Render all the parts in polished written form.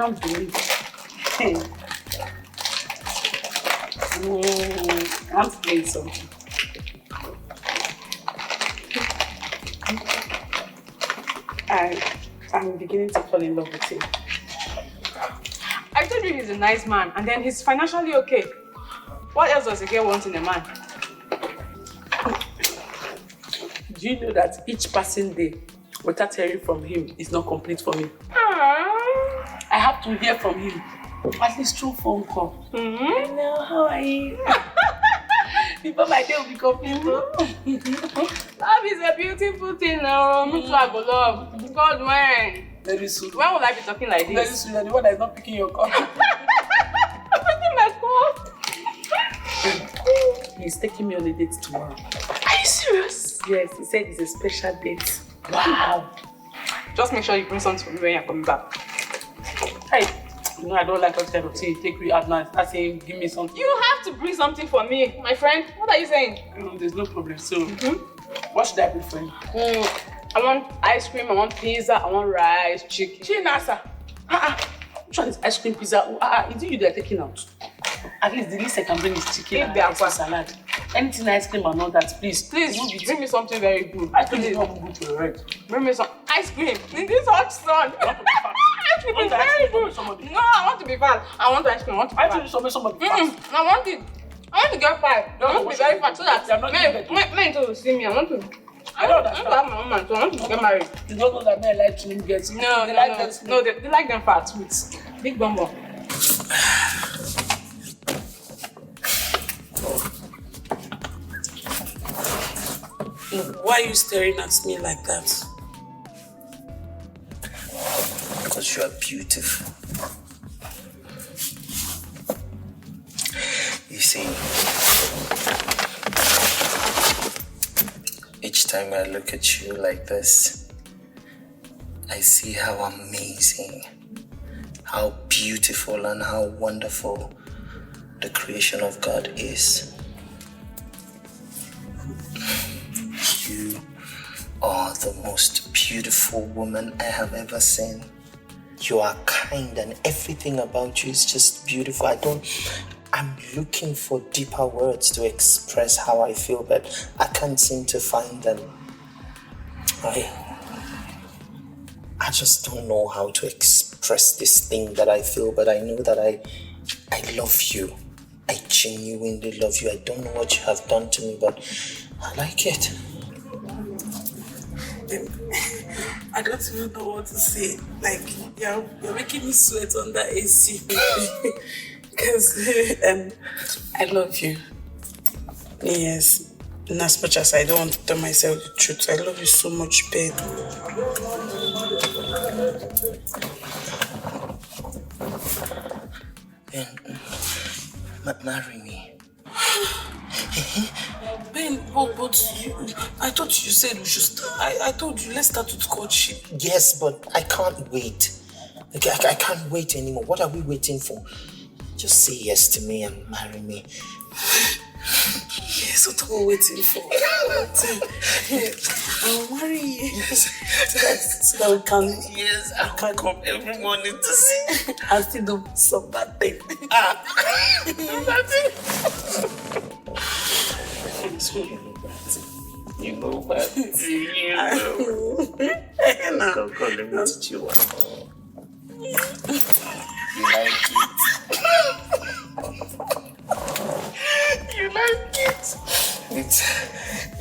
can't believe. I'm playing something. I'm beginning to fall in love with him. I told you he's a nice man, and then he's financially okay. What else does a girl want in a man? Do you know that each passing day without hearing from him is not complete for me? I have to hear from him, at least through phone call. Hello, how are you? Before my day will be complete. Love is a beautiful thing now. Me too, I go love. God, when? Very soon. When will I be talking like this? Very soon, you're the one that is not picking your call. I'm picking my call. He's taking me on a date tomorrow. Are you serious? Yes, he said it's a special date. Wow. Just make sure you bring something for me when you're coming back. Hey, you know I don't like that kind of thing. Take me out now. I say, give me something. You have to bring something for me, my friend. What are you saying? There's no problem. So, what should I bring for you? I want ice cream, I want pizza, I want rice, chicken. Chinasa. Which one is ice cream, pizza? Is it you they're taking out? At least the least I can bring is chicken and extra salad. Anything ice cream and all that, please. Please, bring me something very good. Ice cream is not good for your head. Bring me some ice cream in this hot sun. Ice cream is very good. No, I want to be fat. I want ice cream. I want to be fat. I want somebody fat. I want it. I want to get fat. I want to be very fat so that men to see me. I want to have my own man, so I want to get married. You don't know that men like to get. No, they like them fat with big bum bum. Why are you staring at me like that? Because you are beautiful. You see, each time I look at you like this, I see how amazing, how beautiful and how wonderful the creation of God is. You are the most beautiful woman I have ever seen. You are kind and everything about you is just beautiful. I'm looking for deeper words to express how I feel, but I can't seem to find them. I just don't know how to express this thing that I feel, but I know that I love you. I genuinely love you. I don't know what you have done to me, but I like it. I don't even know what to say. Like, you're making me sweat under AC. Because I love you. Yes. And as much as I don't want to tell myself the truth, I love you so much, babe. Then, marry me. Ben, but I thought you said we should start. I told you, let's start with courtship. Yes, but I can't wait. Okay, I can't wait anymore. What are we waiting for? Just say yes to me and marry me. Yes, what are we waiting for? I'll marry you. So that we can. Yes, I can come every morning to see. I still do some bad thing. You know that. You know. Come, let me teach you one. You like it? You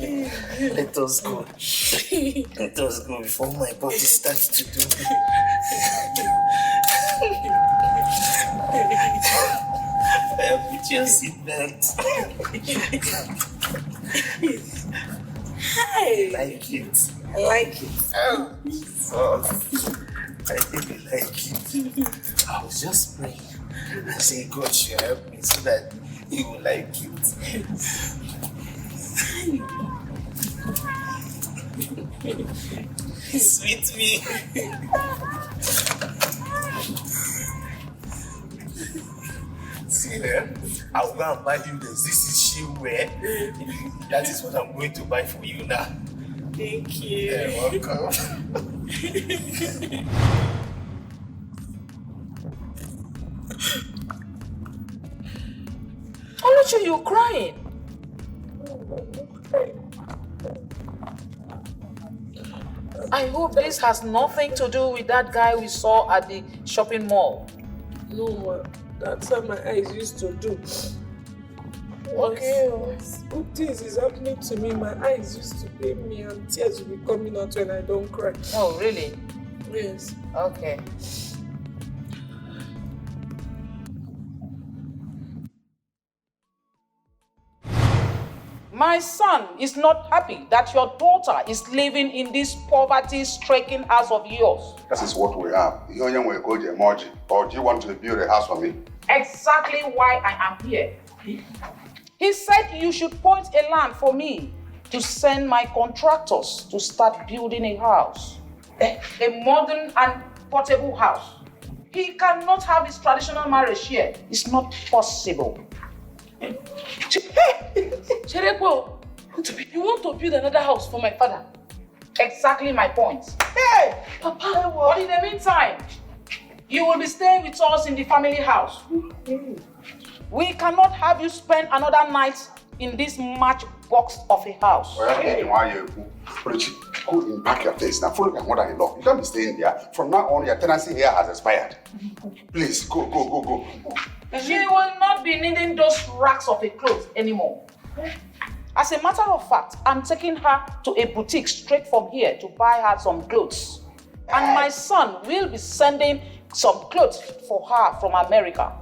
like it? Let us go. Let us go before my body starts to do it. Put your seatbelt. Hi. Like it. I like it. Oh, sauce. I really like it. I was just praying and saying, God should help me so that you will like it. Sweet me. See there? I'll go and buy you this. This is shapewear. That is what I'm going to buy for you now. Thank you. You're welcome. Aren't you crying? I hope this has nothing to do with that guy we saw at the shopping mall. No, ma. That's what my eyes used to do. Okay. Good things is happening to me. My eyes used to pain me and tears will be coming out when I don't cry. Oh, really? Yes. Okay. My son is not happy that your daughter is living in this poverty-stricken house of yours. That is what we have. Or do you want to build a house for me? Exactly why I am here. He said you should point a land for me to send my contractors to start building a house. A modern and portable house. He cannot have his traditional marriage here. It's not possible. Cherekwo, you want to build another house for my father? Exactly my point. Hey, Papa. But in the meantime, you will be staying with us in the family house. We cannot have you spend another night in this matchbox of a house. Go pack your things now. Follow your mother-in-law. You can't be staying there. From now on, your tenancy here has expired. Please, go. She will not be needing those racks of a clothes anymore. As a matter of fact, I'm taking her to a boutique straight from here to buy her some clothes. And my son will be sending some clothes for her from America.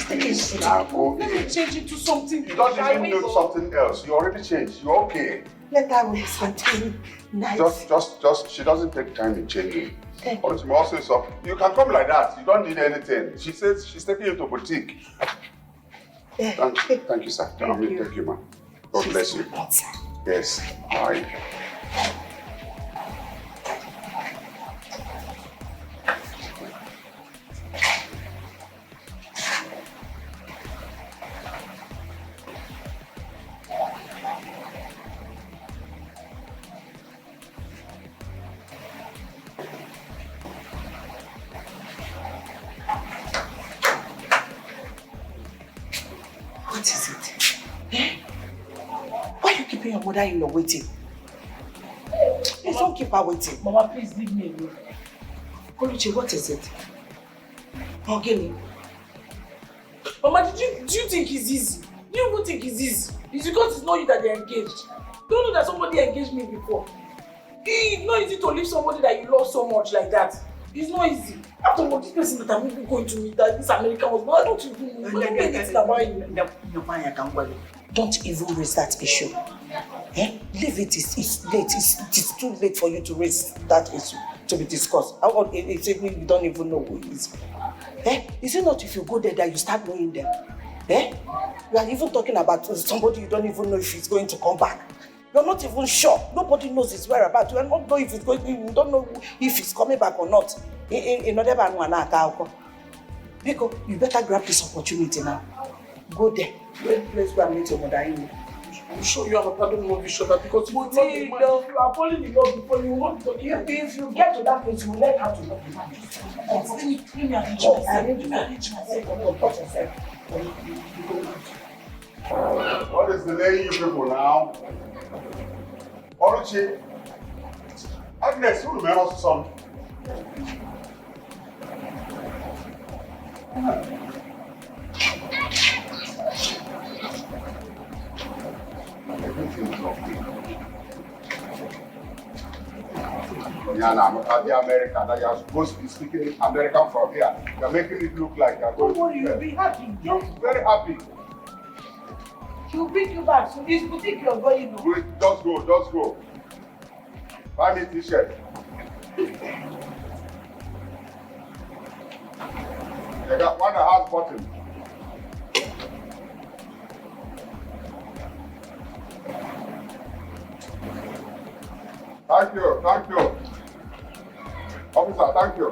Please, now go in. Change it to something. You don't even know something else. You already changed. You're okay. Let her wear something nice. Just, she doesn't take time in changing. Also, you can come like that. You don't need anything. She says she's taking you to boutique. Thank you, sir. Thank you, ma'am. God bless you. Yes. All right. What is it? Why are you keeping your mother-in-law waiting? Please don't keep her waiting. Mama, please leave me alone. Koluchi, what is it? Ogini. Mama, do you think it's easy? Do you even think it's easy? It's because it's not you that they're engaged. You don't know that somebody engaged me before. It's not easy to leave somebody that you love so much like that. It's not easy. After all, this person that I'm even going to meet, that this American was, I don't even know anything about you. Don't even raise that issue. Leave it. It's late. It's too late for you to raise that issue to be discussed. It's even you don't even know who it is. Is it not if you go there that you start knowing them? You are even talking about somebody you don't even know if he's going to come back. You're not even sure. Nobody knows his whereabouts. You don't know if he's going. You don't know if he's coming back or not. Because you better grab this opportunity now. Go there. Let's go and meet your mother-in-law. I'm sure you have a pardon of each other because you love the man. If you are falling in love before you want to hear. If you get to that place, you will learn how to love the man. Let me arrange myself. What is delaying you people now? Oluchi, Agnes, you remember something? Everything is okay. The American that you're supposed to be speaking American from here. You're making it look like you're going. Don't worry, you'll be happy. You're very happy. He'll bring you back. So this boutique you're going to. Wait, just go. Buy me t-shirt. I got one that has button. Thank you. Officer, thank you.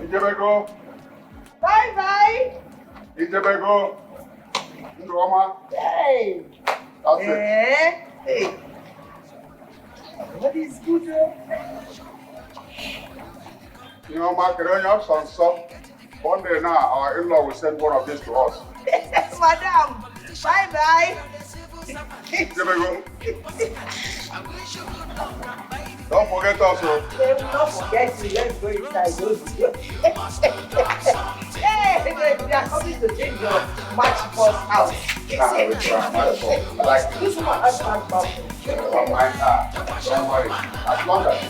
Ijebego. Bye. Ijebego. Ndoma. Hey. That's it. Hey. Daddy is good. You know, Mark, you have some. One day now, our in-law will send one of these to us. Madam, bye-bye. Here we go. Don't forget us. They will not forget you. Let's go inside. Hey, they are coming to change your match boss house. Like This one has not about don't mind her. Don't worry. As long as you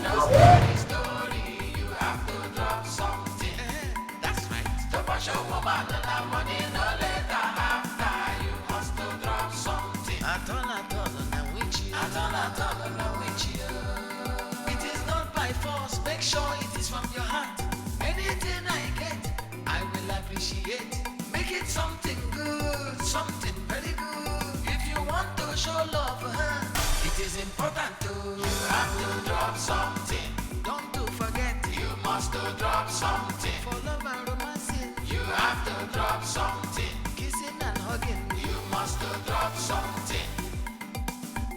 It is not by force, make sure it is from your heart. Anything I get, I will appreciate. Make it something good, something very good. If you want to show love for her, it is important to. You have to drop something. Don't to forget, you must drop something. For love and romancing, you have to drop something. Kissing and hugging, you must drop something.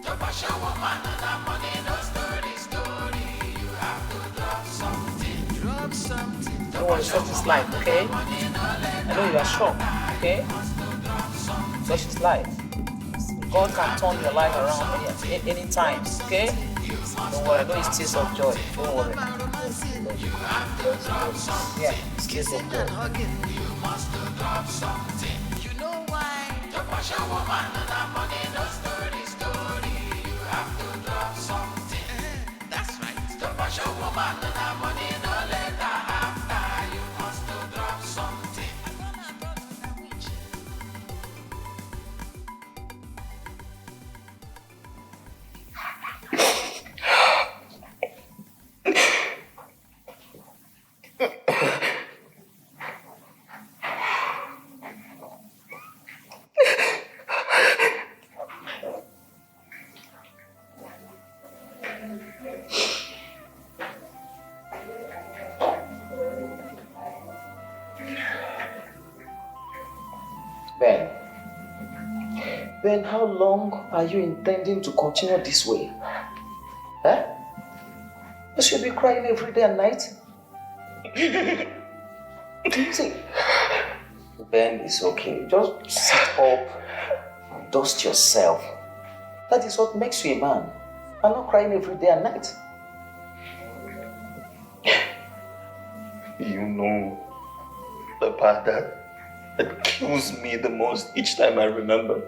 Drop a show woman and that money, no story. You have to drop something. Drop something. Don't worry, such is life, okay? I know you are shocked, okay? Such is life. God can turn your life around any time, okay? Don't worry, I know it's tears of joy. Don't worry. Yeah, it's tears of joy. You must drop something. You know why? Drop a show woman and that money, no story. You have to drop something. That's right. Drop a show woman and that money, no later after. You must drop something. Ben, how long are you intending to continue this way? Huh? You should be crying every day and night. See, Ben, it's okay. Just sit up, dust yourself. That is what makes you a man. I'm not crying every day and night. You know the part that kills me the most each time I remember.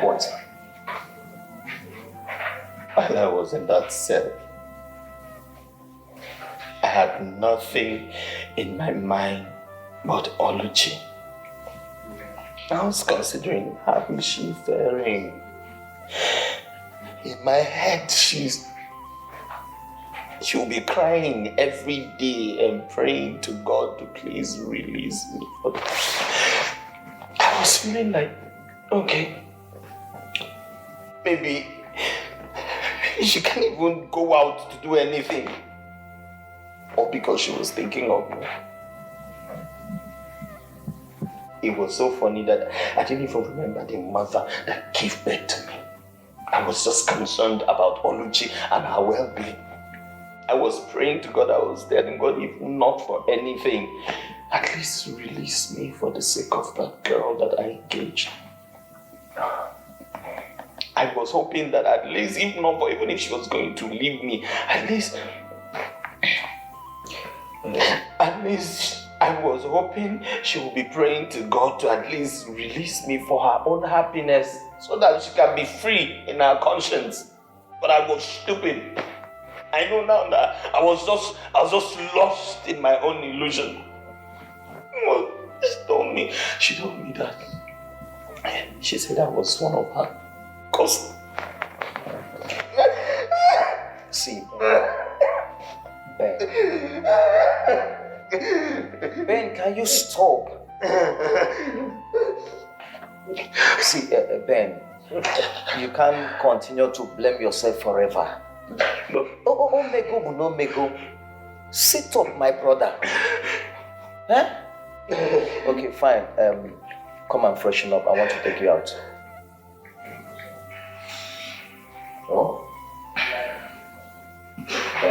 What? While I was in that cell, I had nothing in my mind but Oluchi. I was considering how is she faring. In my head, she'll be crying every day and praying to God to please release me. But I was feeling like, okay, maybe she can't even go out to do anything. Or because she was thinking of me. It was so funny that I didn't even remember the mother that gave birth to me. I was just concerned about Oluchi and her well-being. I was praying to God, I was telling God, if not for anything, at least release me for the sake of that girl that I engaged. I was hoping that at least, if not for, even if she was going to leave me, at least I was hoping she would be praying to God to at least release me for her own happiness so that she can be free in her conscience. But I was stupid. I know now that I was just lost in my own illusion. Well, she told me that. She said I was one of her cousins. See, Ben, can you stop? See, Ben, you can't continue to blame yourself forever. No. Oh, Mego. Sit up, my brother. Huh? Okay, fine. Come and freshen up. I want to take you out. You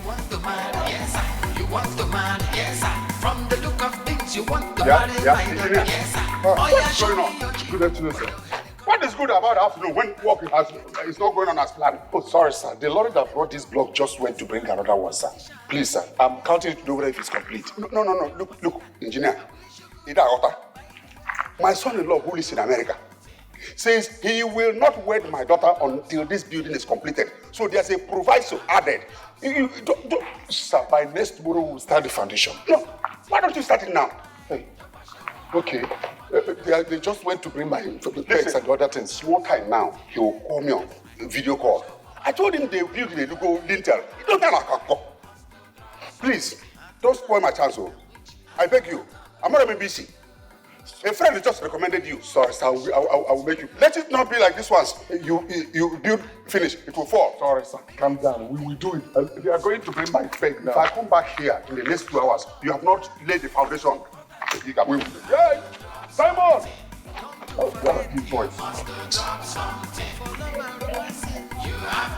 want the man, yes, sir. You want the man, yes, sir. From the look of things, you want the man, engineer. yes, sir. What's going on? Good afternoon, sir. What is good about the afternoon when work is not going on as planned? Oh, sorry, sir. The lorry that brought this block just went to bring another one, sir. Please, sir. I'm counting it over if it's complete. No. Look, engineer. My son-in-law who lives in America says he will not wed my daughter until this building is completed. So there's a proviso added. Sir, by next tomorrow we'll start the foundation. No, why don't you start it now? Hey, okay. They just went to bring my pegs and the other things. Small time now, he will call me on video call. I told him they build the logo lintel. He don't know I can call. Please, don't spoil my chance, oh. I beg you. I'm not even busy. A friend just recommended you. Sorry, sir. I will make you. Let it not be like this once. You build, finish, it will fall. Sorry, sir. Calm down. We will do it. They are going to bring my peg now. If I come back here in the next 2 hours, you have not laid the foundation. We will. Hey, Simon! Oh, you are a good boy. You have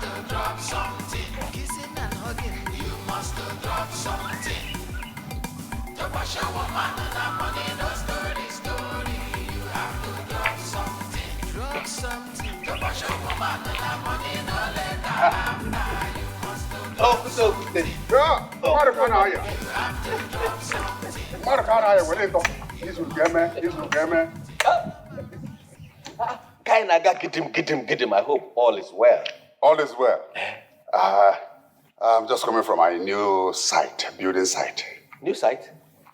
to drop something. Kissing and hugging. You must drop something. To wash your woman and that money, no story. You have to drop something. Drop something. To wash your woman and that money, no let that happen. You must drop something. Yeah, Maracana. You have to drop something. Maracana, this will get me. Kainaga, get him. I hope all is well. All is well. I'm just coming from my new site, building site. New site?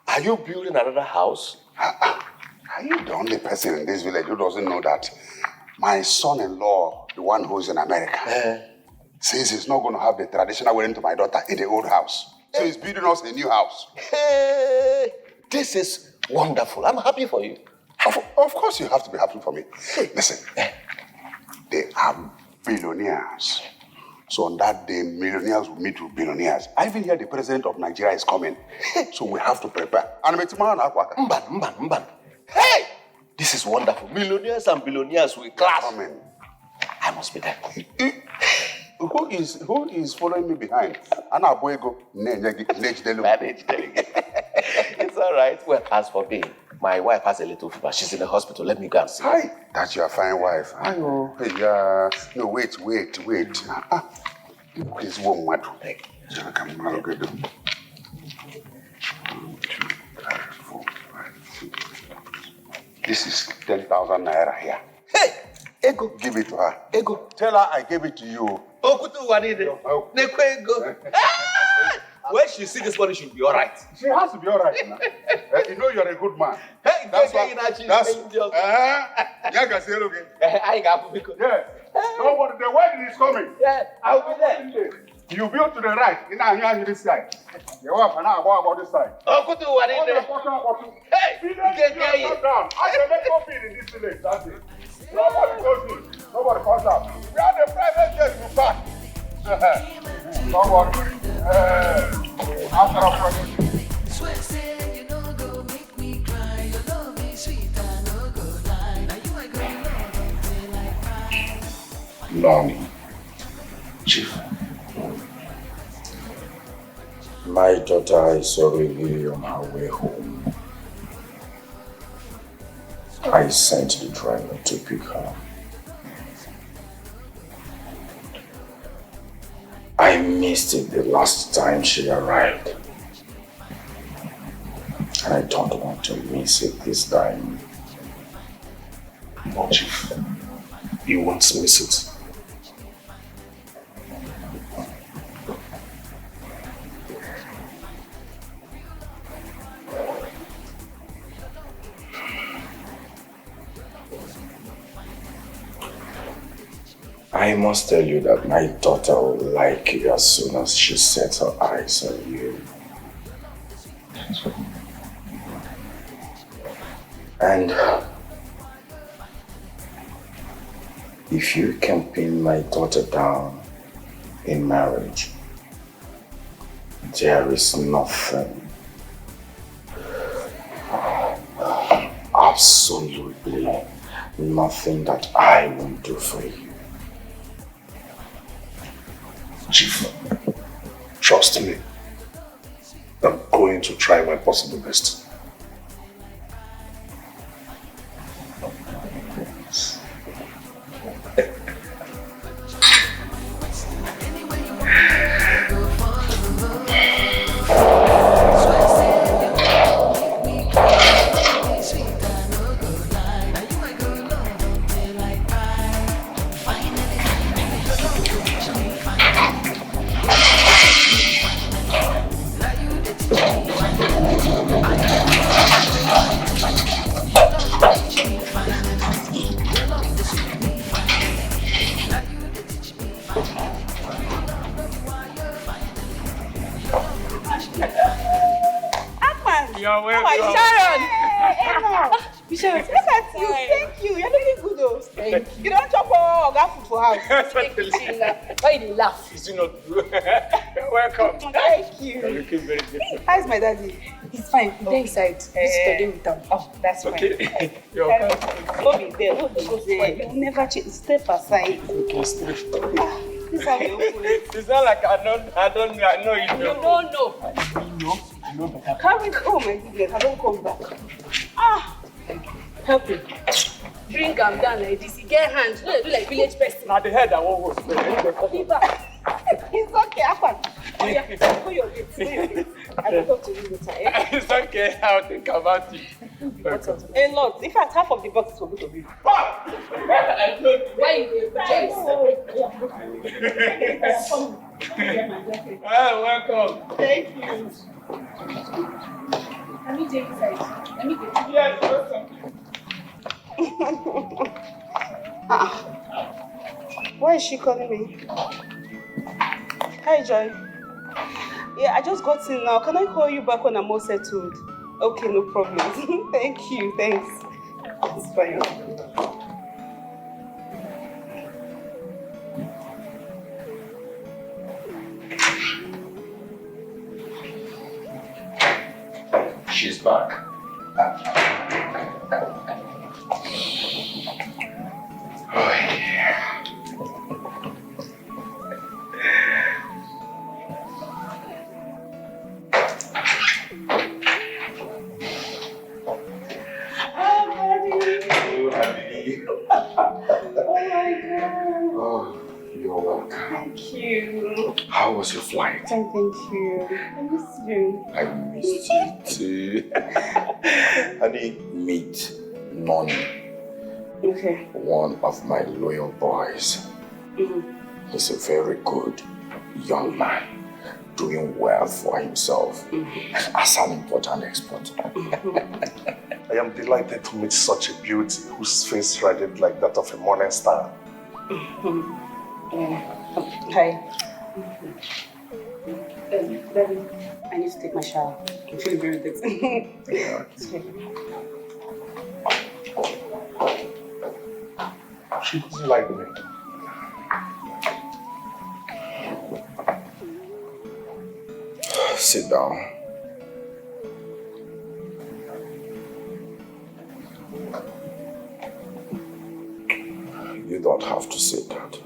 Are you building another house? Are you the only person in this village who doesn't know that my son-in-law, the one who's in America, says he's not going to have the traditional wedding to my daughter in the old house. So he's building us a new house. Hey, this is wonderful. I'm happy for you. Of course you have to be happy for me. Listen, they are billionaires. So on that day, millionaires will meet with billionaires. I even hear the president of Nigeria is coming. So we have to prepare. Mban. Hey! This is wonderful. Millionaires and billionaires will clash. Coming. I must be there. Who is following me behind? Anabuego. It's all right. Well, as for me, my wife has a little fever. She's in the hospital. Let me go and see her. Hi. That's your fine wife. No, wait. Please, one more. This is 10,000 naira here. Hey! Ego. Give it to her. Ego. Tell her I gave it to you. When she see this money, she'll be all right. She has to be all right now. You know you're a good man. Hey, that's why. That's yeah. Don't worry, the wedding is coming. Yeah, I'll be there. You build to the right. You this side. You want to know about this side. Hey, Sit down. I can make no feed in this village. That's it. Nobody goes in. Nobody comes out. We have the private jet to pack. Don't worry. After a project. Swear say you no go make me cry. Your love is sweet, I no go lie. Now you ain't gonna love until I cry. Long. Chief. My daughter is already on her way home. I sent the driver to pick her. I missed it the last time she arrived. And I don't want to miss it this time. But Chief, you won't miss it. I must tell you that my daughter will like you as soon as she sets her eyes on you. And if you can pin my daughter down in marriage, there is nothing, absolutely nothing that I won't do for you. Chief, trust me. I'm going to try my possible best. You're welcome. Sharon! Sharon, look at you. Thank you. You're looking good though. Thank you. You don't chop or got food for house. Why you laugh? Is it not true? You're welcome. Thank you. You're looking very good. How's my daddy? He's fine. Go inside. Yesterday with them. Oh, that's fine. Okay. You're welcome. Go be there. Go there. You never change. Step aside. Okay, stay. This is how you open it. It's not like I know you know. You don't know. You know better. Carry it. Oh my goodness. I don't come back. Help me. Bring him down like this. He get hands. No, do like village person. Now the head I won't go. Be back. It's okay, Afan. Oh yeah, go your gate. I will talk to you later. It's okay. I'll think about it. A lot. In fact, half of the box is for both of you. Why you James? Welcome. Thank you. Let me take inside. Let me get you. Yes, welcome. Why is she calling me? Hi, Joy. Yeah, I just got in now. Can I call you back when I'm all settled? Okay, no problem. Thank you. Thanks. It's fine. She's back. Oh, yeah. Thank you. How was your flight? Thank you. I miss you. I missed you too. Honey, meet Noni. Okay. One of my loyal boys. He's a very good young man, doing well for himself as an important expert. I am delighted to meet such a beauty whose face radiated like that of a morning star. Hi. Daddy, I need to take my shower. I'm feeling very dirty. Yeah. She doesn't like me. Sit down. You don't have to say that.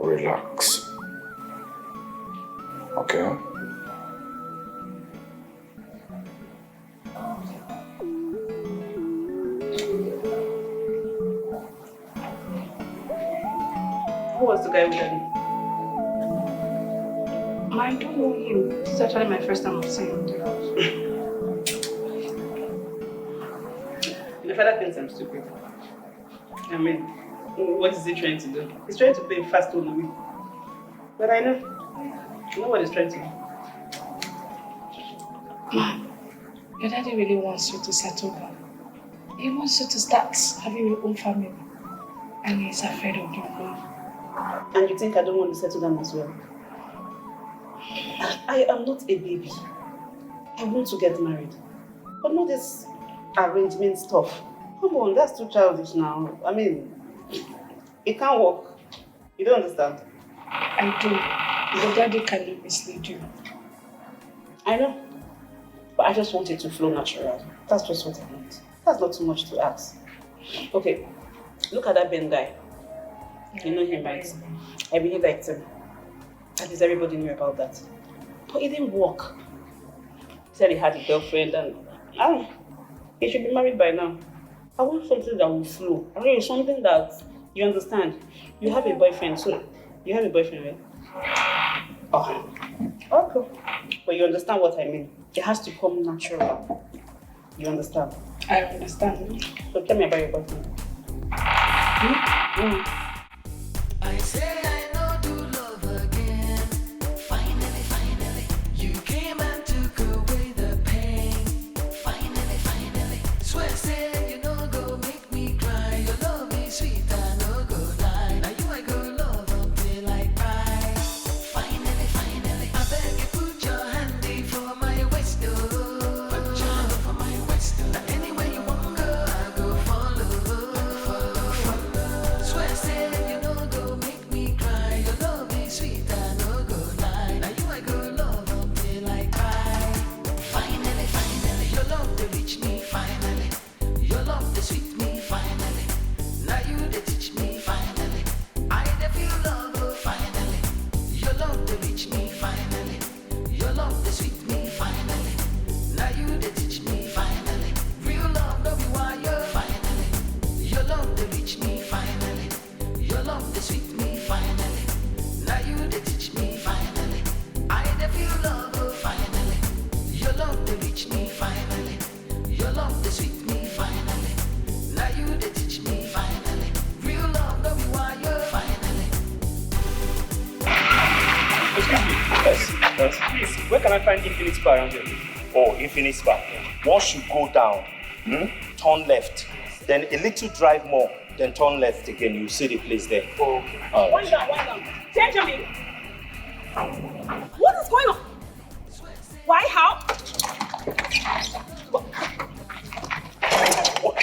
Relax. Okay? Who was the guy with Daddy? I don't know him. This is actually my first time of seeing him. My father thinks I'm stupid. I mean, what is he trying to do? He's trying to play fast on me. But I know what he's trying to do. Mom, your daddy really wants you to settle down. He wants you to start having your own family. And he's afraid of your mom. And you think I don't want to settle down as well? I am not a baby. I want to get married. But not this arrangement stuff. Come on, that's too childish now. I mean, it can't work. You don't understand? I do. Your daddy can mislead you. I know. But I just want it to flow natural. That's just what I want. That's not too much to ask. Okay, look at that Ben guy. You know him, right? I really liked him. At least everybody knew about that. But it didn't work. He said he had a girlfriend and he should be married by now. I want something that will flow. I mean, something that you understand. You have a boyfriend, so you have a boyfriend, right? Oh, okay. But you understand what I mean. It has to come natural. You understand? I understand. So tell me about your boyfriend. I say I know to love again. Finally, finally, you came and took away the pain. Finally, finally, swear say you no go make me cry. Your love is sweet, I no go lie. Now you I go love until I cry. Finally, finally, I beg you put your handy for my waist, oh. Put your hand for my waist, oh. Now anywhere you want go, I go follow. Swear say you no go make me cry. Your love is sweet, I no go lie. Now you I go love until I cry. Finally, finally, your love they reach me. Finally, your love they sweet me. Finally, now you they teach me. Finally, I they feel love. Oh, finally, your love they reach me. Finally, your love they sweet me. Finally, now you they teach me. Finally, real love no be wire. Finally, your love they reach me. Finally, your love they sweet me. Finally, now you they teach me. Finally, I they feel love. Oh, finally, your love they reach me. Finally, your love they sweet me. Finally, now you they teach me. Finally, real love no be wire. Finally. Please, where can I find Infinite Spa around here? Oh, Infinite Spa. Once you go down, turn left. Then a little drive more, then turn left again. You see the place there. Oh, okay. Wind down. Benjamin! What is going on? Why? How?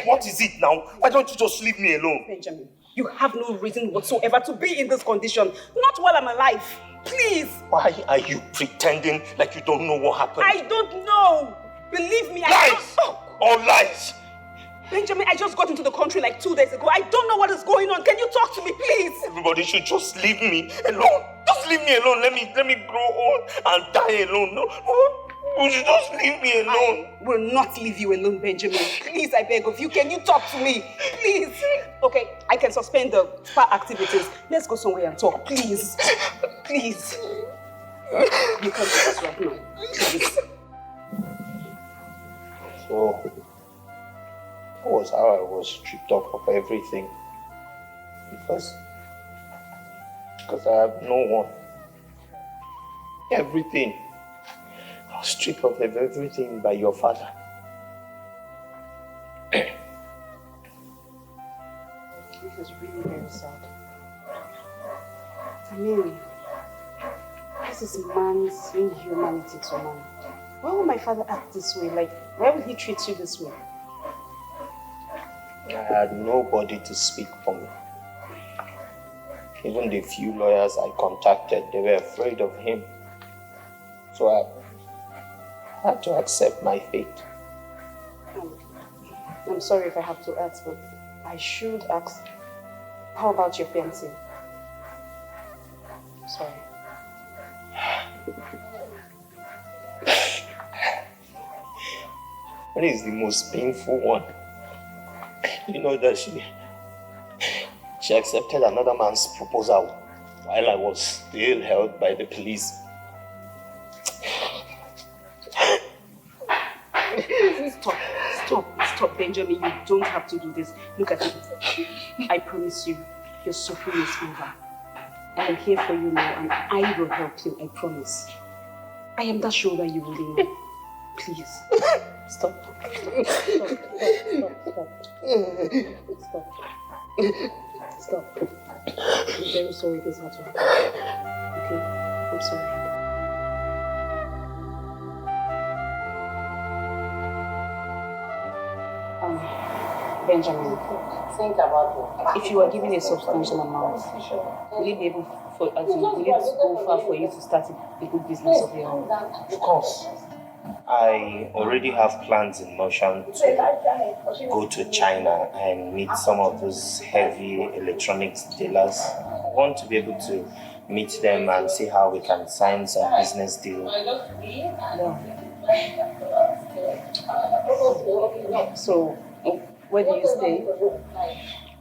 What is it now? Why don't you just leave me alone? Benjamin, you have no reason whatsoever to be in this condition. Not while I'm alive. Please. Why are you pretending like you don't know what happened? I don't know. Believe me, I Lies! don't. All lies! Benjamin, I just got into the country like 2 days ago. I don't know what is going on. Can you talk to me, please? Everybody should just leave me alone. Just leave me alone. Let me grow old and die alone. No, you should just leave me alone. I will not leave you alone, Benjamin. Please, I beg of you. Can you talk to me? Please. Okay, I can suspend the spa activities. Let's go somewhere and talk, please. Please. You can't do this right now. Please. So, that was how I was stripped off of everything. Because I have no one. Everything. I was stripped off of everything by your father. This is really very sad. I mean, this is man's inhumanity to man. Why would my father act this way? Like, why would he treat you this way? I had nobody to speak for me. Even the few lawyers I contacted, they were afraid of him. So I had to accept my fate. I'm sorry if I have to ask, but I should ask. How about your fiancé? Sorry. What is the most painful one? You know that she accepted another man's proposal while I was still held by the police. Stop, Benjamin. You don't have to do this. Look at me. I promise you, your suffering is over. I am here for you now and I will help you, I promise. I am that shoulder you really need. Please. Stop. Stop. I'm very sorry this had to happen. Okay? I'm sorry. Benjamin, think about it. If you are given a substantial amount, will it be able will it go far for you to start a good business of your own? Of course. I already have plans in motion to go to China and meet some of those heavy electronics dealers. I want to be able to meet them and see how we can sign some business deal. So, where do you stay?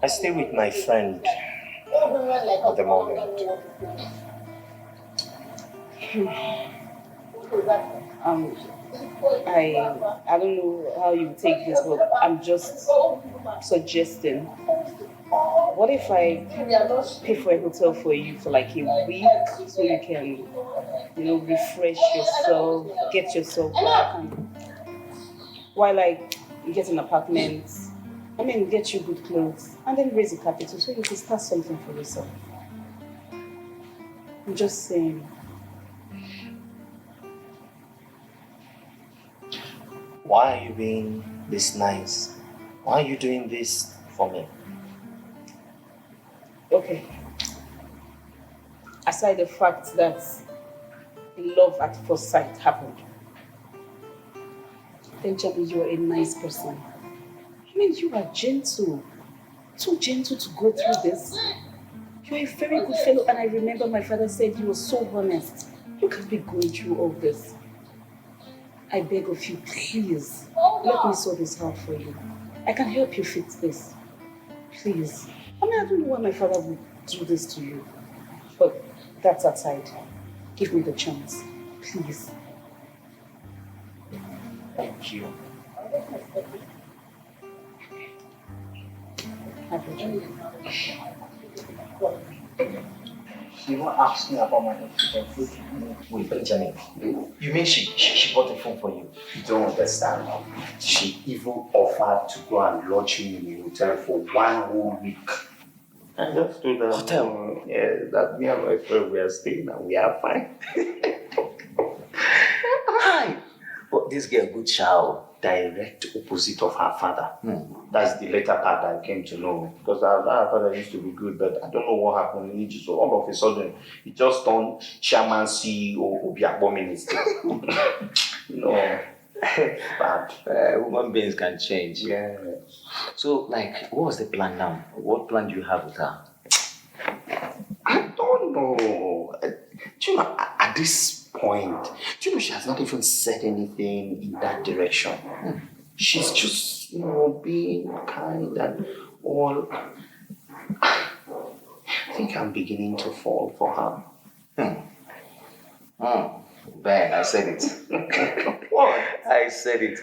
I stay with my friend at the moment. I don't know how you take this, but I'm just suggesting. What if I pay for a hotel for you for like a week so you can, refresh yourself, get yourself back, and while you get an apartment, get you good clothes, and then raise a capital so you can start something for yourself. I'm just saying. Why are you being this nice? Why are you doing this for me? Okay. Aside the fact that love at first sight happened, Benjamin, you are a nice person. You are gentle. Too gentle to go through this. You are a very good fellow, and I remember my father said you were so honest. You can't be going through all this. I beg of you, please, let me sort this out for you. I can help you fix this. Please. I don't know why my father would do this to you. But that's aside. Give me the chance. Please. Thank you. You won't ask me about my food with Benjamin. You mean she bought a phone for you? You don't understand. She even offered to go and lodge me in a hotel for 1 whole week. I just told her, hotel? That me and my friend we are staying and we are fine. Hi! But this girl, good child. Direct opposite of her father. That's the later part I came to know. Because her father used to be good, but I don't know what happened. So all of a sudden, he just turned chairman, CEO, Obiakbo minister. Bad. Human beings can change. Yeah. So, what was the plan now? What plan do you have with her? I don't know. Do you know, at this point, she has not even said anything in that direction. She's just, being kind and all. I think I'm beginning to fall for her. Ben, I said it. What? I said it.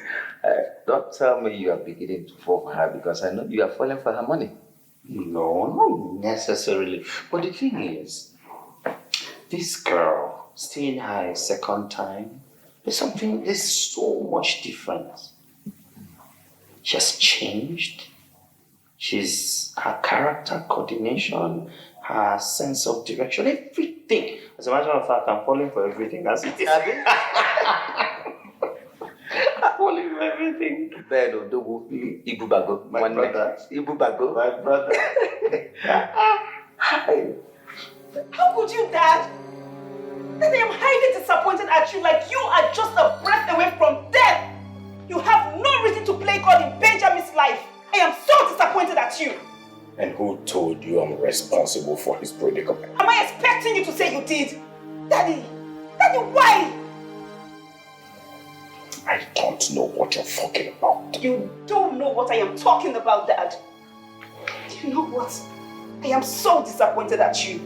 Don't tell me you are beginning to fall for her because I know you are falling for her money. No, not necessarily. But the thing is, this girl, seeing her a second time, there's so much difference. She has changed. Her character, coordination, her sense of direction, everything. As a matter of fact, I'm falling for everything as it is. I'm falling for everything. Ibubago. My brother. Ibubago. My brother. Hi. How could you, Dad? That I am highly disappointed at you, like you are just a breath away from death. You have no reason to play God in Benjamin's life. I am so disappointed at you. And who told you I'm responsible for his predicament? Am I expecting you to say you did? Daddy, why? I don't know what you're talking about. You don't know what I am talking about, Dad. You know what? I am so disappointed at you.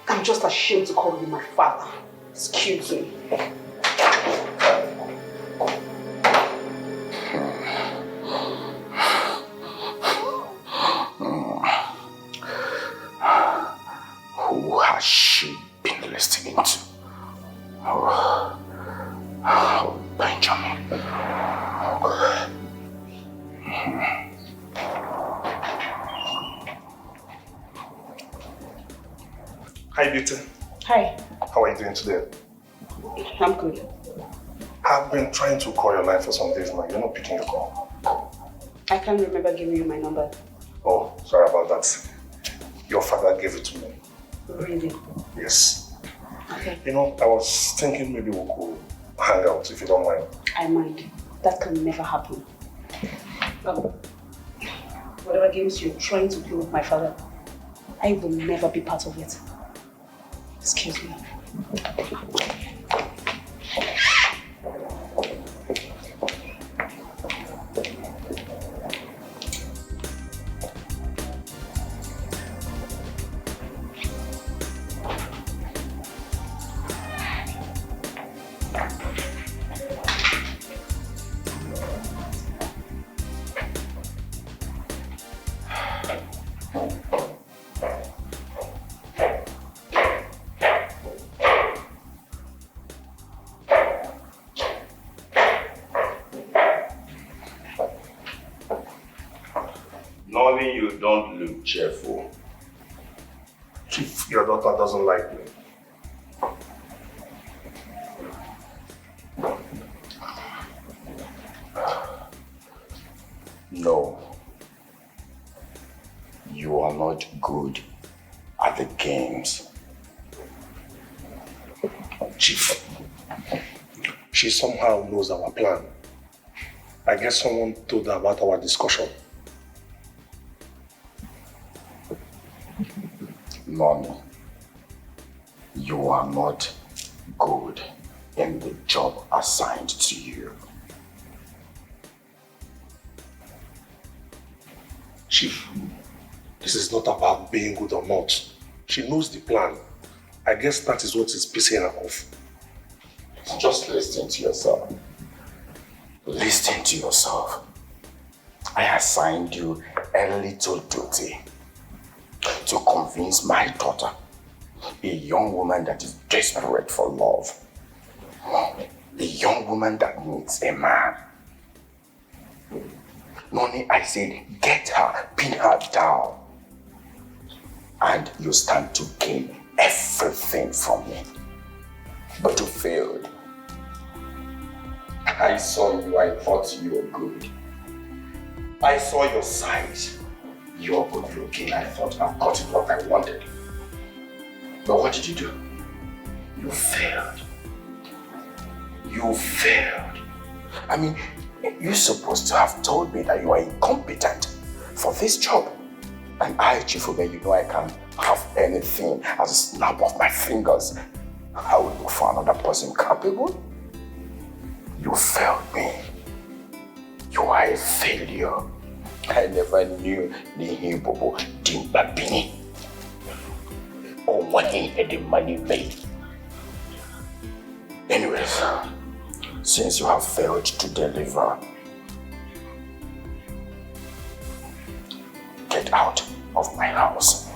I'm just ashamed to call you my father. Excuse me. Who has she been listening to? Oh, Benjamin. Oh, Hi, Beauty. Hi. How are you doing today? I'm good. I've been trying to call your line for some days now. You're not picking the call. I can't remember giving you my number. Oh, sorry about that. Your father gave it to me. Really? Yes. Okay. You know, I was thinking maybe we could hang out if you don't mind. I mind. That can never happen. Whatever games you're trying to play with my father, I will never be part of it. Excuse me. Knowing you don't look cheerful. Chief, your daughter doesn't like me. No. You are not good at the games. Chief, she somehow knows our plan. I guess someone told her about our discussion. Noni, you are not good in the job assigned to you. Chief, this is not about being good or not. She knows the plan. I guess that is what is pissing her off. Just listen to yourself. Listen to yourself. I assigned you a little duty to convince my daughter, a young woman that is desperate for love, a young woman that needs a man. Noni, I said, get her, pin her down, and you stand to gain everything from me. But you failed. I saw you, I thought you were good. I saw your size. You're good looking. I thought I've gotten what I wanted. But what did you do? You failed. You failed. I mean, you're supposed to have told me that you are incompetent for this job. And I, Chief Obe, you know I can't have anything as a snap of my fingers. I will look for another person capable. You failed me. You are a failure. I never knew the Hibobo Dimbabini or what he had the money made. Anyways, since you have failed to deliver, get out of my house.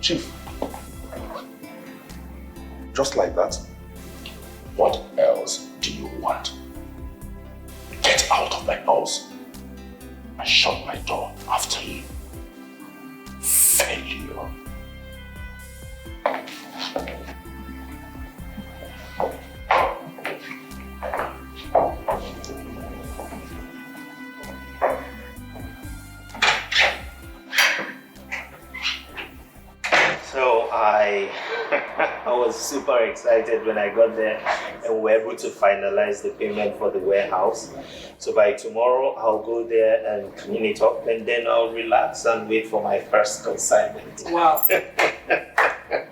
Chief, just like that? What else do you want? Get out of my house. I shut my door after you. Failure. So I was super excited when I got there and we were able to finalize the payment for the warehouse. So by tomorrow, I'll go there and clean it up and then I'll relax and wait for my first consignment. Wow.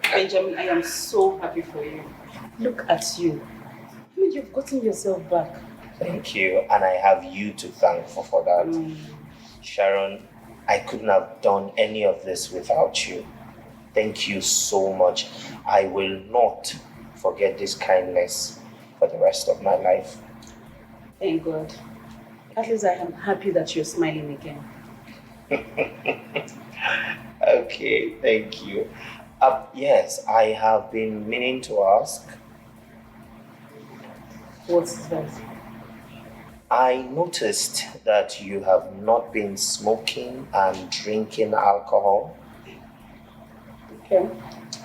Benjamin, I am so happy for you. Look at you. I mean, you've gotten yourself back. Thank you, and I have you to thank for that. Sharon, I couldn't have done any of this without you. Thank you so much. I will not forget this kindness for the rest of my life. Thank God. At least I am happy that you're smiling again. Okay, thank you. Yes, I have been meaning to ask. What's that? I noticed that you have not been smoking and drinking alcohol. Okay.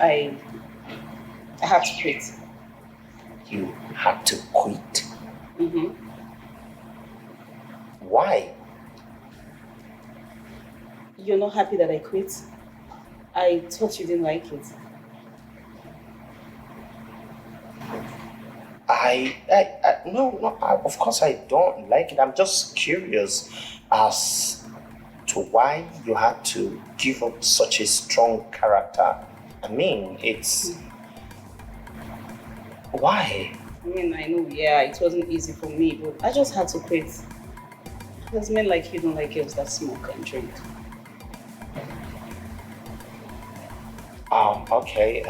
I have to quit. You had to quit. Mm-hmm. Why? You're not happy that I quit? I thought you didn't like it. Of course I don't like it. I'm just curious as to why you had to give up such a strong character. I mean, it's... Why? I mean, I know, yeah, it wasn't easy for me, but I just had to quit. Because men like you don't like girls that smoke and drink. Okay.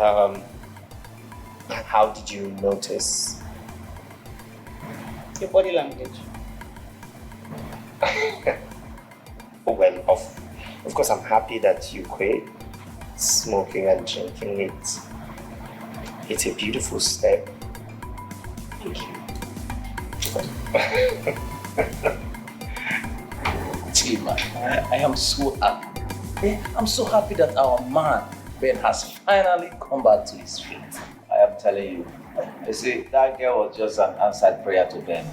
How did you notice? Your body language. Well, of course, I'm happy that you quit smoking and drinking. It's a beautiful step. Thank you. Chima, I am so happy. I'm so happy that our man, Ben, has finally come back to his feet. I am telling you. You see, that girl was just an answered prayer to Ben.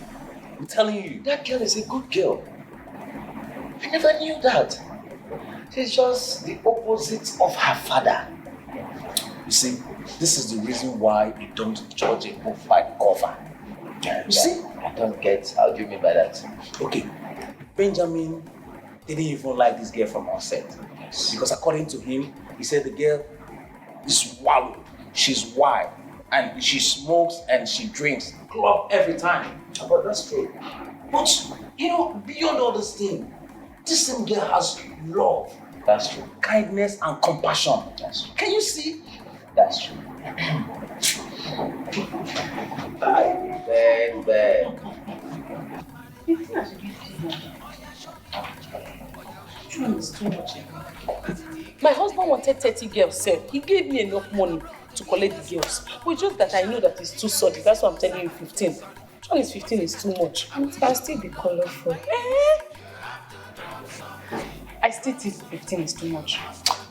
I'm telling you, that girl is a good girl. I never knew that. She's just the opposite of her father. You see, this is the reason why you don't judge a book by the cover. You see? I don't get. How do you mean by that? Okay, Benjamin didn't even like this girl from onset. Because according to him, he said the girl is wild. She's wild. And she smokes and she drinks. Club every time. But that's true. But, beyond all this thing, this same girl has love. That's true. Kindness and compassion. That's true. Can you see? That's true. Ben. My husband wanted 30 girls, sir. He gave me enough money to collect the girls. But just that I know that it's too solid. That's why I'm telling you 15. John is 15 is too much. It can still be colorful. I still think 15 is too much.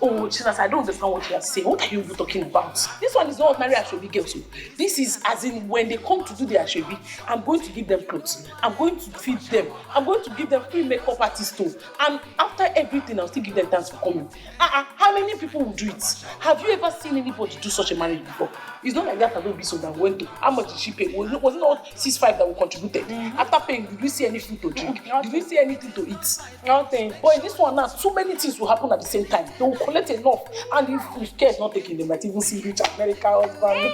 Oh, Chinas, I don't understand what you are saying. What are you even talking about? This one is not ordinary Ashobi girls. This is as in when they come to do their Ashobi, I'm going to give them clothes. I'm going to feed them. I'm going to give them free makeup artist too. And after everything, I'll still give them thanks for coming. How many people will do it? Have you ever seen anybody do such a marriage before? It's not like that I don't be so that went to. How much did she pay? Was it not 6,500 that we contributed? Mm-hmm. After paying, did we see any food to drink? Did we see anything to eat? Nothing. But in this one now, so many things will happen at the same time. They will collect enough. And if care is not taken, they might even see rich American husband.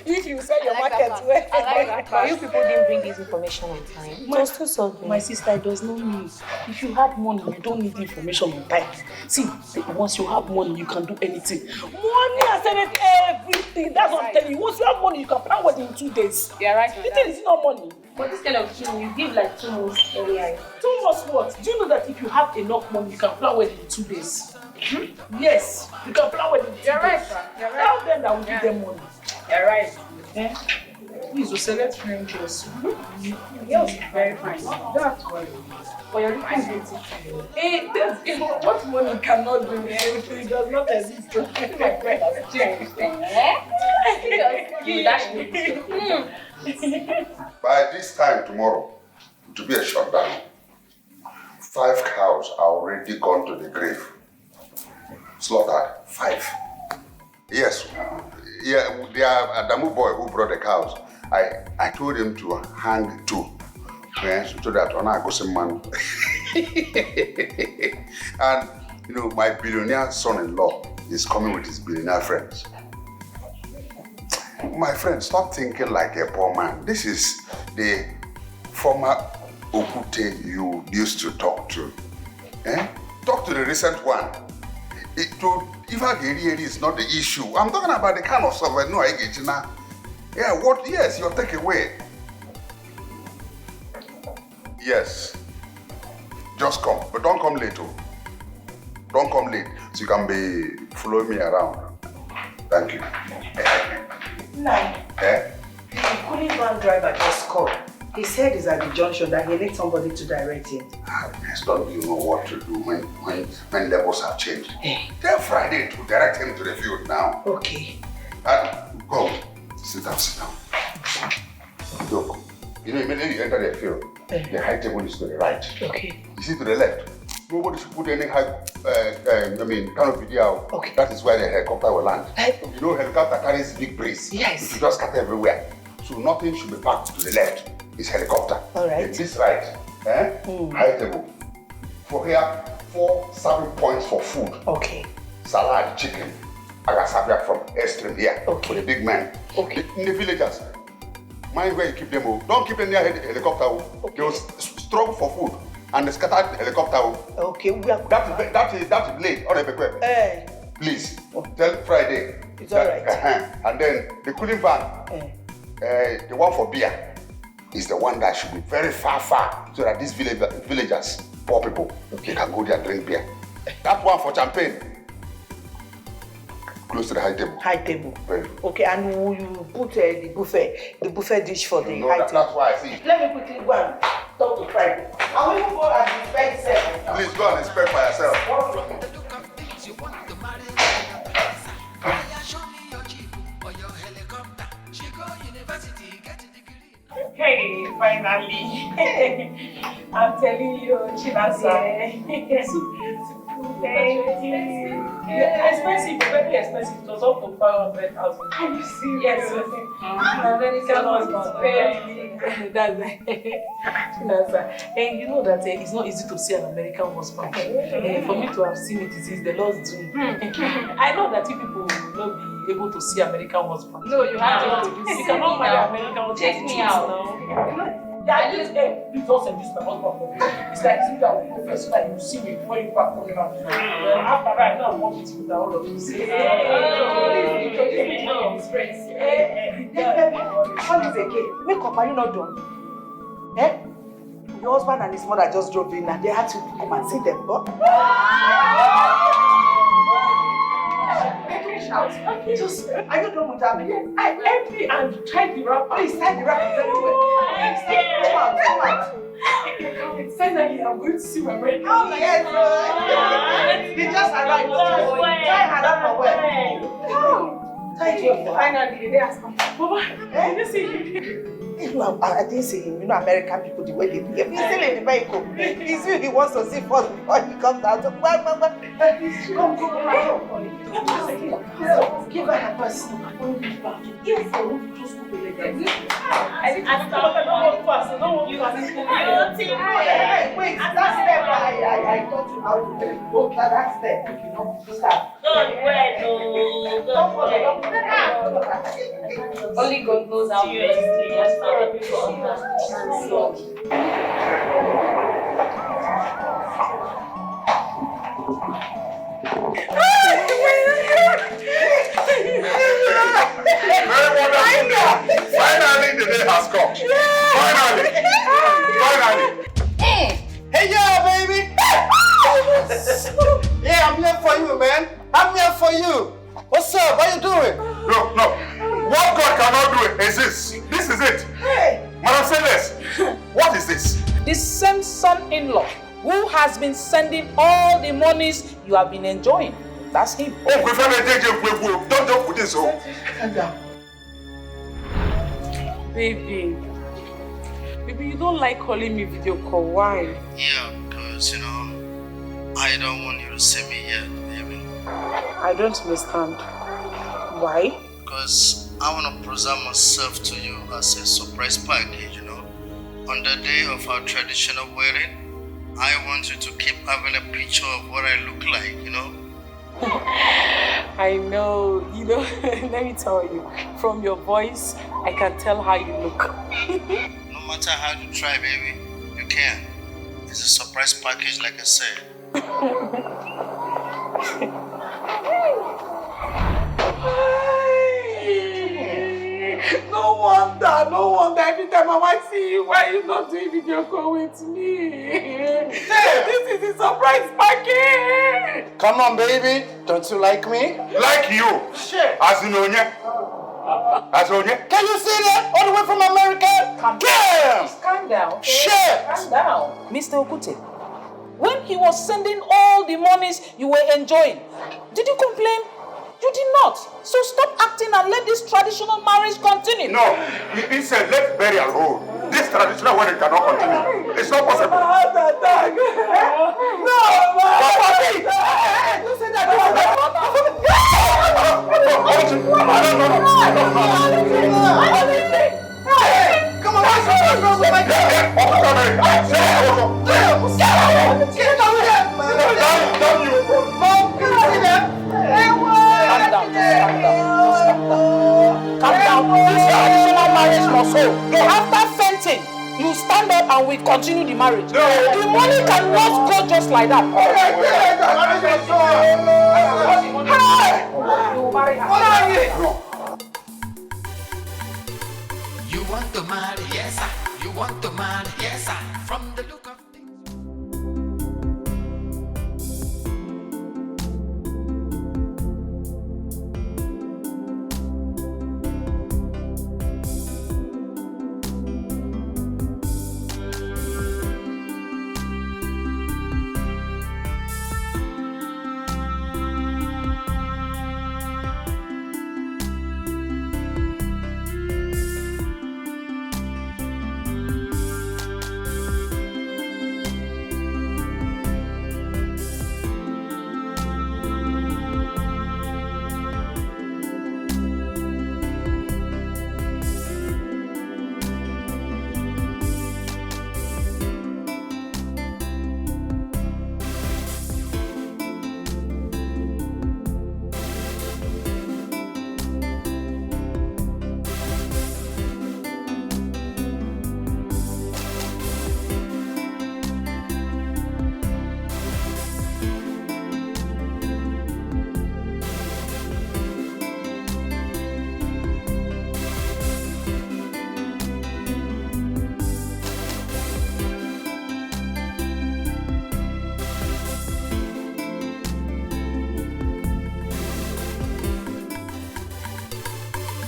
If you sell your market well. I like that part. You people didn't bring this information on time. My sister, it does not mean if you have money, you don't need information on time. See, once you have money, you can do anything. Money has said everything. That's what I'm telling you. Once you have money, you can plan wedding in 2 days. You're right. The thing is not money. But this kind of thing, you give like 2 months earlier. 2 months what? Do you know that if you have enough money, you can plan wedding in 2 days? Yes, you can plan wedding in 2 days. You're right, sir. You're right. Tell them that will give them money. You're right. Please, we select French girls. Yes, very fine. That's why. But you're looking beautiful. What money cannot do, it does not exist. My friend has changed. By this time tomorrow, to be a shutdown, 5 cows are already gone to the grave. Slaughtered. 5. Yes. Yeah, they are Adamu boy who brought the cows. I told him to hang 2. Yes, so that on I go some man. And my billionaire son-in-law is coming with his billionaire friends. My friend, stop thinking like a poor man. This is the former Okute you used to talk to. Talk to the recent one. Ifageri is not the issue. I'm talking about the kind of stuff I know I get now. Yeah, what? Yes, your takeaway. Yes. Just come, but don't come late. Don't come late, so you can be following me around. Thank you. No. The cooling van driver just called. He said he's at the junction that he needs somebody to direct him. Yes, don't you know what to do when levels have changed? Tell Friday to direct him to the field now. Okay. Go. Sit down. Look, immediately you enter the field, the high table is to the right. Okay. You see to the left. Nobody should put any high canopy there. Okay. That is where the helicopter will land. You know, helicopter carries big breeze. Yes. It will just scatter everywhere. So nothing should be parked to the left. It's helicopter. All right. And this right, high table. For here, 4 serving points for food. Okay. Salad, chicken. Agasabia from extreme here. Okay. For the big man. Okay. In the villagers, mind where you keep them. Don't keep them near the helicopter. Okay. They will struggle for food. And the scattered helicopter. Okay, we are. That is late on the paper. Please tell Friday. It's all right. And then the cooling van, the one for beer, is the one that should be very far, so that these villagers, poor people, they can go there and drink beer. That one for champagne, close to the high table. High table. Very. Okay, and will you put the buffet dish for the high table? That's why I see. Let me quickly go and talk to Friday. I will even go and inspect yourself. Please go and inspect for yourself. Hey, finally. I'm telling you, Chinasa. Thank you. Yeah, expensive, very expensive. It was up to 500,000. Are you serious? Yes. And you know that it's not easy to see an American husband. For me to have seen it is the Lord's dream. I know that you people will not be able to see American husband. No, you have to. You cannot marry American husband. Check me out now. Yeah, this please don't send this to my husband. It's like if I will confess so that you see me before you back on around. After that, I want to with all of you. Please introduce me to his friends. What is again? Make up, are you not done? Your husband and his mother just drove in and they had to come and see them. Just, are you done with that? I empty and tied the wrapper. Please tie the wrapper very well. Come out. Finally, I'm going to see my bride. Oh my God. He just arrived. Tie her up for well. Finally, they asked me, Mama, did you see him? I didn't see him. You know, American people, the way they behave. He's still in the vehicle. He's you. He wants to see first before he comes out. So, come. Give her her purse. Yes, I want to close to the leg. Wait, that step, I taught you how to do it. That step, you know, start. Don't follow. Only God knows how seriously. Finally, the day has come. Finally. Hey, yeah, baby. Yeah, I'm here for you, man. I'm here for you. What's up? What are you doing? No. What God cannot do is this. This is it. Hey. Madam Sellers, what is this? The same son-in-law who has been sending all the monies you have been enjoying. That's him. Oh, don't joke with this. Baby, you don't like calling me video call. Why? Yeah, because, I don't want you to see me yet, baby. I don't understand. Why? Because I want to present myself to you as a surprise package, On the day of our traditional wedding, I want you to keep having a picture of what I look like, I know, let me tell you, from your voice, I can tell how you look. No matter how you try, baby, you can. It's a surprise package, like I said. No wonder. Every time I want to see you, why are you not doing video call with me? This is a surprise package. Come on, baby. Don't you like me? Like you? Sure. As you know, Can you see that? All the way from America? Calm down. Okay? Shit. Calm down. Mr. Okute, when he was sending all the monies you were enjoying, did you complain? You did not. So stop acting and let this traditional marriage continue. No, he said let burial hold. This traditional wedding cannot continue. It's not possible. Heart attack. No, man. Don't say that. Come on, let's go. Calm down. This traditional marriage must hold. After fainting, you stand up and we continue the marriage. The money cannot go just like that. You want to marry, yes sir. You want to marry, yes sir. From the look of things.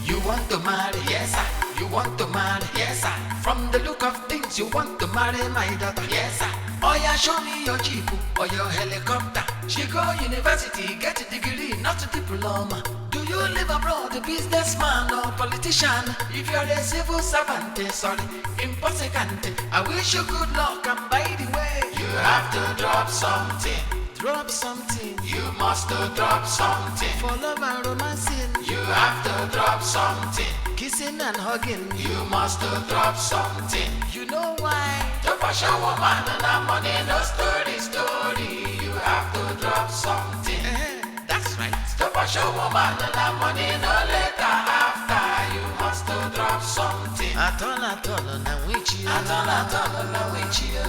You want to marry, yes sir. You want to marry, yes sir. From the look of things, you want to marry my daughter, yes sir. Oh yeah, show me your jeep or your helicopter. She go university, get a degree, not a diploma. Do you live abroad, a businessman or politician? If you're a civil servant, sorry, impossible. I wish you good luck, and by the way, you have to drop something. Drop something. You must drop something. For love and romancing. You have to drop something. Kissing and hugging. You must drop something. You know why? To push a woman and a money, no story. You have to drop something. That's right. To push a woman and a money, no later after. You must drop something. At all, now with you. At all, now with you.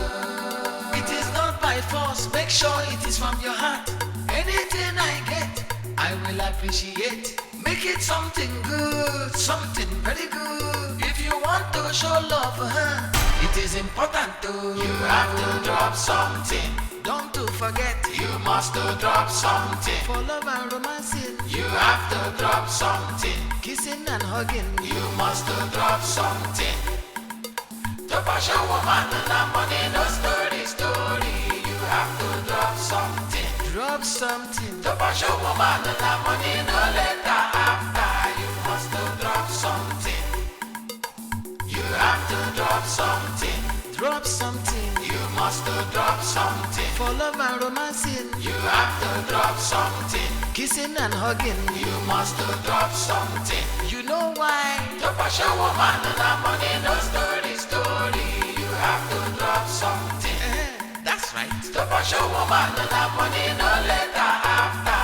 It is not by force, make sure it is from your heart. Anything I get, I will appreciate. Make it something good, something very good. If you want to show love for her, it is important to. You have to drop something. Don't to forget, you must drop something. For love and romancing, you have to drop something. Kissing and hugging, you must drop something. To push a woman and a money, no story. You have to drop something. Drop something. To push a woman and a money, no later after. You must drop something. You have to drop something. Drop something. You must drop something. For love and romancing, you have to drop something. Kissing and hugging, you must drop something. You know why? To push a woman and a money, no story. You have to drop something. That's right. To push a woman and a money, no later after.